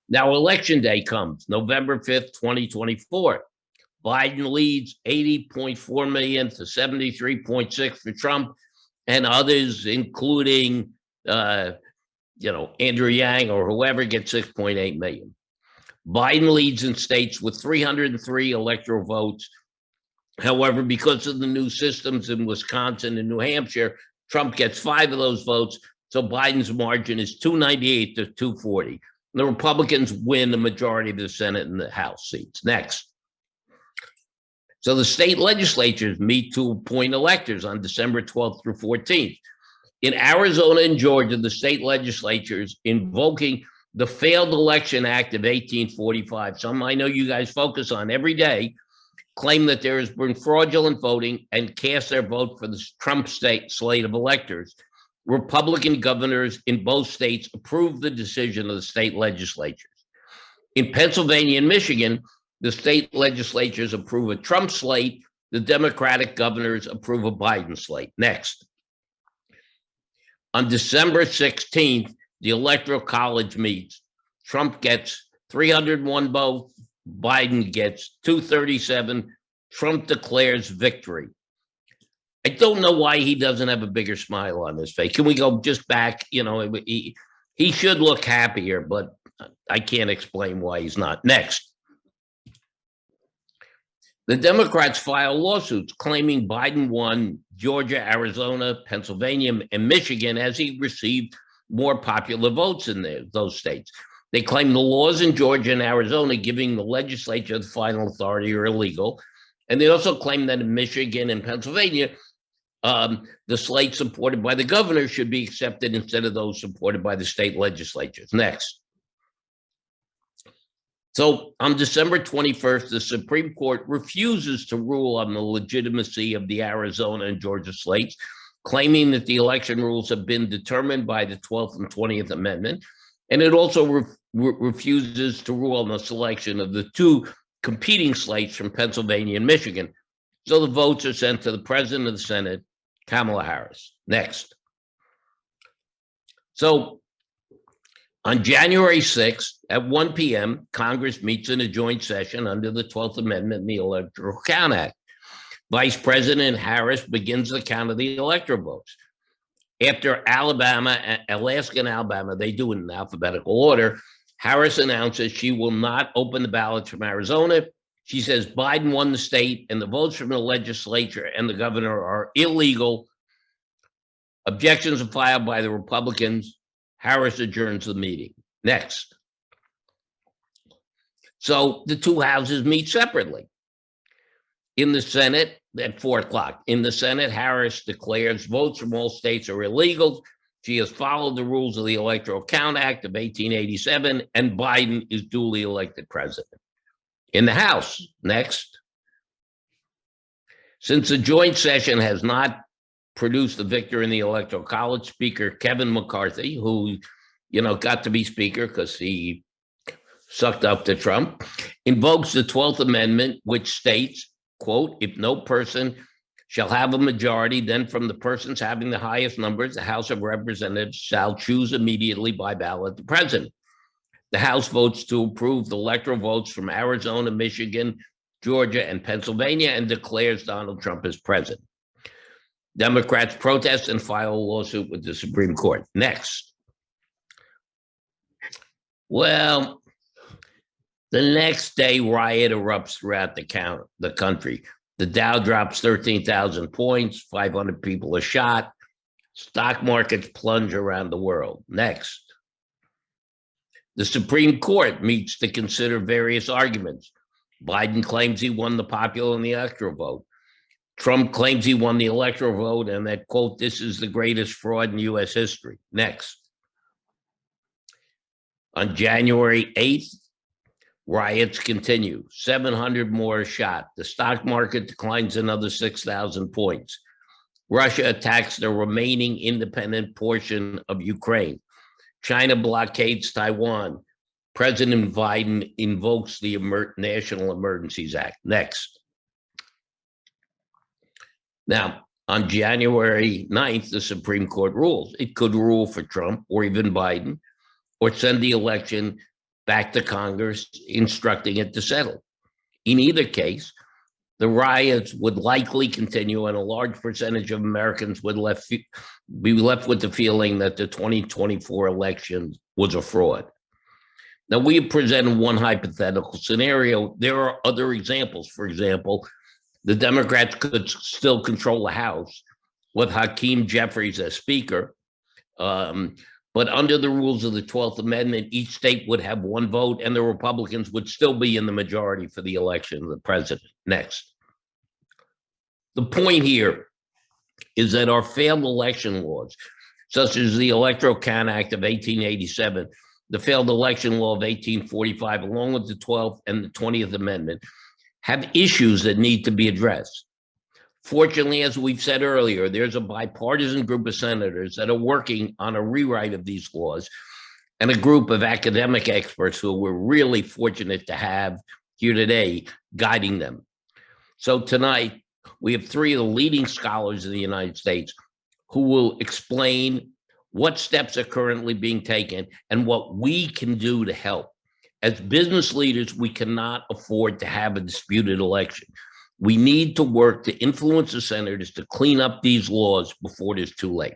Now, election day comes November 5th, 2024. Biden leads 80.4 million to 73.6 for Trump and others, including, Andrew Yang or whoever, gets 6.8 million. Biden leads in states with 303 electoral votes. However, because of the new systems in Wisconsin and New Hampshire, Trump gets 5 of those votes. So Biden's margin is 298 to 240. The Republicans win the majority of the Senate and the House seats. Next. So the state legislatures meet to appoint electors on December 12th through 14th. In Arizona and Georgia, the state legislatures, invoking the Failed Election Act of 1845, something I know you guys focus on every day, claim that there has been fraudulent voting and cast their vote for the Trump state slate of electors. Republican governors in both states approved the decision of the state legislatures. In Pennsylvania and Michigan, the state legislatures approve a Trump slate. The Democratic governors approve a Biden slate. Next. On December 16th, the Electoral College meets. Trump gets 301 votes. Biden gets 237. Trump declares victory. I don't know why he doesn't have a bigger smile on his face. Can we go just back? He should look happier, but I can't explain why he's not. Next. The Democrats file lawsuits claiming Biden won Georgia, Arizona, Pennsylvania, and Michigan as he received more popular votes in those states. They claim the laws in Georgia and Arizona giving the legislature the final authority are illegal. And they also claim that in Michigan and Pennsylvania, the slate supported by the governor should be accepted instead of those supported by the state legislatures. Next. So on December 21st, the Supreme Court refuses to rule on the legitimacy of the Arizona and Georgia slates, claiming that the election rules have been determined by the 12th and 20th Amendment. And it also refuses to rule on the selection of the 2 competing slates from Pennsylvania and Michigan. So the votes are sent to the president of the Senate, Kamala Harris. Next. So on January 6th at 1 p.m., Congress meets in a joint session under the 12th Amendment and the Electoral Count Act. Vice President Harris begins the count of the electoral votes. After Alaska and Alabama, they do it in alphabetical order. Harris announces she will not open the ballots from Arizona. She says Biden won the state and the votes from the legislature and the governor are illegal. Objections are filed by the Republicans. Harris adjourns the meeting. Next. So the 2 houses meet separately. In the Senate at 4 o'clock. In the Senate, Harris declares votes from all states are illegal. She has followed the rules of the Electoral Count Act of 1887, and Biden is duly elected president. In the House, next. Since the joint session has not produced the victor in the Electoral College, Speaker Kevin McCarthy, who, got to be Speaker because he sucked up to Trump, invokes the 12th Amendment, which states, quote, if no person shall have a majority, then from the persons having the highest numbers, the House of Representatives shall choose immediately by ballot the president. The House votes to approve the electoral votes from Arizona, Michigan, Georgia, and Pennsylvania and declares Donald Trump as president. Democrats protest and file a lawsuit with the Supreme Court. Next. Well, the next day, riot erupts throughout the country. The Dow drops 13,000 points, 500 people are shot. Stock markets plunge around the world. Next. The Supreme Court meets to consider various arguments. Biden claims he won the popular and the electoral vote. Trump claims he won the electoral vote and that, quote, this is the greatest fraud in U.S. history. Next. On January 8th, riots continue. 700 more are shot. The stock market declines another 6,000 points. Russia attacks the remaining independent portion of Ukraine. China blockades Taiwan. President Biden invokes the National Emergencies Act. Next. Now, on January 9th, the Supreme Court rules. It could rule for Trump or even Biden, or send the election back to Congress, instructing it to settle. In either case, the riots would likely continue, and a large percentage of Americans would be left with the feeling that the 2024 election was a fraud. Now, we have presented one hypothetical scenario. There are other examples. For example, the Democrats could still control the House with Hakeem Jeffries as Speaker. But under the rules of the 12th Amendment, each state would have one vote, and the Republicans would still be in the majority for the election of the president next. The point here is that our failed election laws, such as the Electoral Count Act of 1887, the failed election law of 1845, along with the 12th and the 20th Amendment, have issues that need to be addressed. Fortunately, as we've said earlier, there's a bipartisan group of senators that are working on a rewrite of these laws, and a group of academic experts who we're really fortunate to have here today guiding them. So tonight, we have three of the leading scholars in the United States who will explain what steps are currently being taken and what we can do to help. As business leaders, we cannot afford to have a disputed election. We need to work to influence the senators to clean up these laws before it is too late.